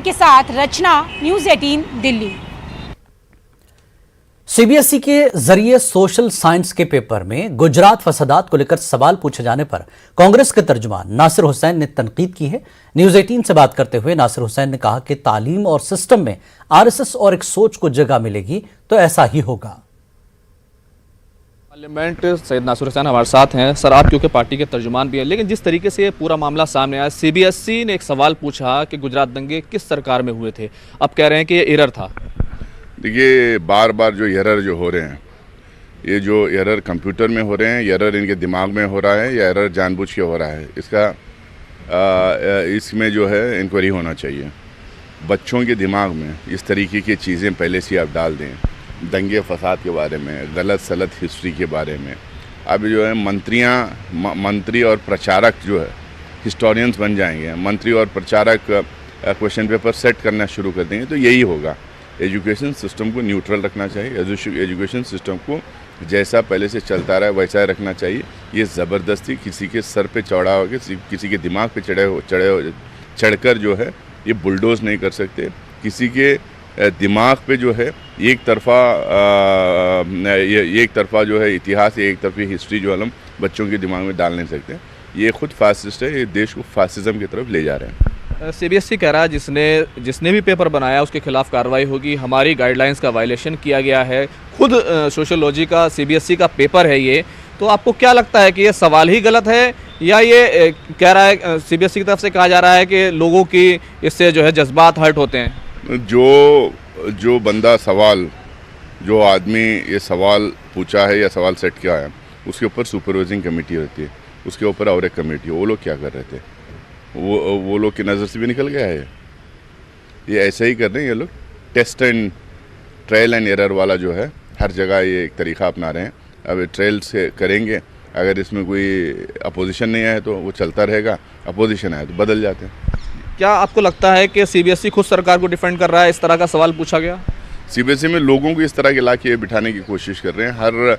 के साथ रचना, news 18 Delhi. CBSE के जरिए सोशल साइंस के पेपर में गुजरात फसादात को लेकर सवाल पूछे जाने पर कांग्रेस के तर्जुमान नासिर हुसैन ने तनकीद की है। न्यूज़ 18 से बात करते हुए नासिर हुसैन ने कहा कि तालीम और सिस्टम में आरएसएस और एक सोच को जगह मिलेगी तो ऐसा ही होगा। पार्लियामेंट सैयद नासिर हुसैन हमारे साथ हैं। सर, आप क्योंकि पार्टी के तर्जुमान भी हैं, लेकिन जिस तरीके से ये पूरा मामला सामने आया, सीबीएसई ने एक सवाल पूछा कि गुजरात दंगे किस सरकार में हुए थे। अब कह रहे हैं कि ये एरर था। देखिए, बार बार जो एरर जो हो रहे हैं, ये जो एरर कंप्यूटर में हो रहे हैं, एरर इनके दिमाग में हो रहा है या एरर जानबूझ के हो रहा है, इसमें जो है इंक्वायरी होना चाहिए। बच्चों के दिमाग में इस तरीके की चीज़ें पहले से आप डाल दें, दंगे फसाद के बारे में, गलत सलत हिस्ट्री के बारे में। अब जो है मंत्री और प्रचारक जो है हिस्टोरियंस बन जाएंगे, मंत्री और प्रचारक क्वेश्चन पेपर सेट करना शुरू कर देंगे, तो यही होगा। एजुकेशन सिस्टम को न्यूट्रल रखना चाहिए, एजुकेशन सिस्टम को जैसा पहले से चलता रहा है वैसा रखना चाहिए। ये ज़बरदस्ती किसी के सर पे चढ़ा होकर, किसी के दिमाग पे चढ़कर जो है ये बुलडोज नहीं कर सकते। किसी के दिमाग पे जो है एक तरफा जो है इतिहास, एक तरफी हिस्ट्री जो हम बच्चों के दिमाग में डाल नहीं सकते। ये खुद फासिस्ट है, ये देश को फासिज्म की तरफ ले जा रहे हैं। सीबीएसई कह रहा है जिसने भी पेपर बनाया उसके खिलाफ कार्रवाई होगी, हमारी गाइडलाइंस का वायलेशन किया गया है। खुद सोशियोलॉजी का सीबीएसई का पेपर है ये, तो आपको क्या लगता है कि ये सवाल ही गलत है या ये कह रहा है, सीबीएसई की तरफ से कहा जा रहा है कि लोगों की इससे जो है जज्बात हर्ट होते हैं? जो बंदा जो आदमी ये सवाल पूछा है या सवाल सेट किया है, उसके ऊपर सुपरवाइजिंग कमेटी होती है, उसके ऊपर और एक कमेटी, वो लोग क्या कर रहे थे? वो लोग की नज़र से भी निकल गया है। ये ऐसे ही कर रहे हैं ये लोग, test and trial and error वाला जो है हर जगह ये एक तरीका अपना रहे हैं। अब ट्रायल से करेंगे, अगर इसमें कोई अपोजिशन नहीं आए तो वो चलता रहेगा, अपोजिशन आए तो बदल जाते हैं। क्या आपको लगता है कि सीबीएसई खुद सरकार को डिफेंड कर रहा है? इस तरह का सवाल पूछा गया। सीबीएसई में लोगों को इस तरह के ला के बिठाने की कोशिश कर रहे हैं। हर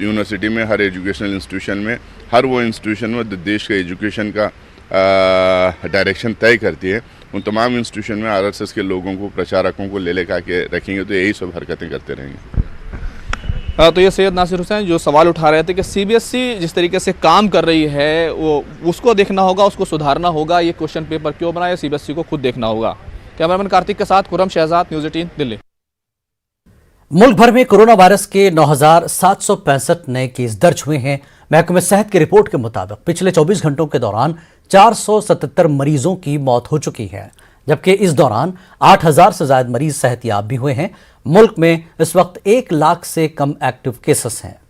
यूनिवर्सिटी में, हर एजुकेशनल इंस्टीट्यूशन में, हर वो इंस्टीट्यूशन में देश के एजुकेशन का डायरेक्शन तय करती है, उन तमाम इंस्टीट्यूशन में आरएसएस के लोगों को, प्रचारकों को ले के रखेंगे तो यही सब हरकतें करते रहेंगे। तो ये सैयद नासिर हुसैन जो सवाल उठा रहे थे कि सीबीएसई जिस तरीके से काम कर रही है वो उसको देखना होगा, उसको सुधारना होगा। ये क्वेश्चन पेपर क्यों बनाया, सीबीएसई को खुद देखना होगा। कैमरामैन कार्तिक के साथ खुर्रम शहजाद, न्यूज़ 18 दिल्ली। मुल्क भर में कोरोना वायरस के 9,765 नए केस दर्ज हुए हैं। महकमे सेहत की रिपोर्ट के मुताबिक पिछले 24 घंटों के दौरान 477 मरीजों की मौत हो चुकी है, जबकि इस दौरान 8,000 से ज्यादा मरीज सेहतयाब भी हुए हैं। मुल्क में इस वक्त 1 लाख से कम एक्टिव केसेस हैं।